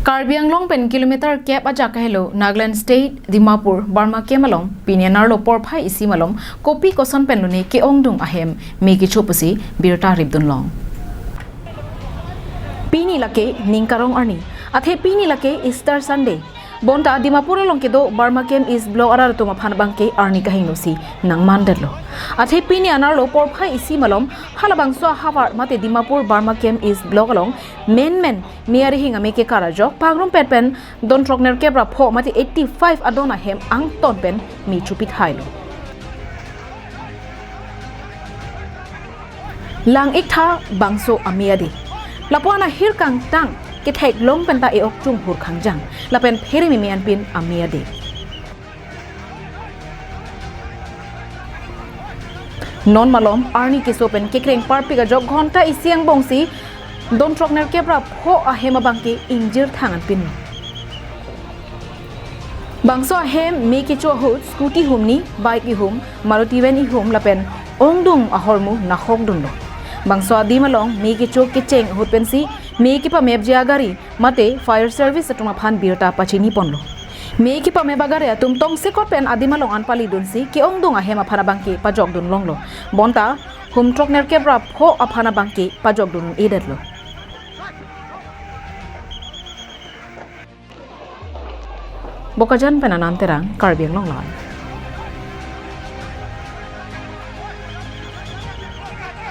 Karbi Anglong pen kilometer cap ajak hello Nagaland State Dimapur Burma Camp along pinianar lo porphai isi malom kopi koson pen luni ke ongdung ahem me ki chopusi birta ribdun long pini lake ningkarong arni athe pini lake Easter Sunday bonta Dimapur long ke do Burma Camp is blow arar to maphan bangke arni kahing no si nang manderlo athe pini anar lo porphai isi malom halabang so hawar mate Dimapur Burma Camp is blow along men miari hinga me ke karajok pagrum pen don trokner kebra pho mate 85 adona hem ang ton pen mi chupit hailo lang iktha bangso amiade lapwana hirkang tang ke thek long pen ta e ok chung hur khangjang lapen pheri mi mian pin amiade non malom arni ke sopen ke kreng parpi ga jok ghonta isiang bongsi don trokner kebra pho ahema bangke injir thangan pin bangso ahem me ke cho hut scooty humni bike i hum maruti van i hum lapen ongdung ahormu nakhok dun lo bangso adi malong me ke cho ke cheng hut pensi me ke pa map jia gari mate fire service atuma phan birta pachini ponlo me ki pa me bagare tum tong se ko pen adi malong an pali dun si ke ongdung ahema phana bangke pajok dun longlo bonta hum trokner kebra pho aphana bangke pajok dun edetlo Bokajan penanan terang Karbi Anglong Lai.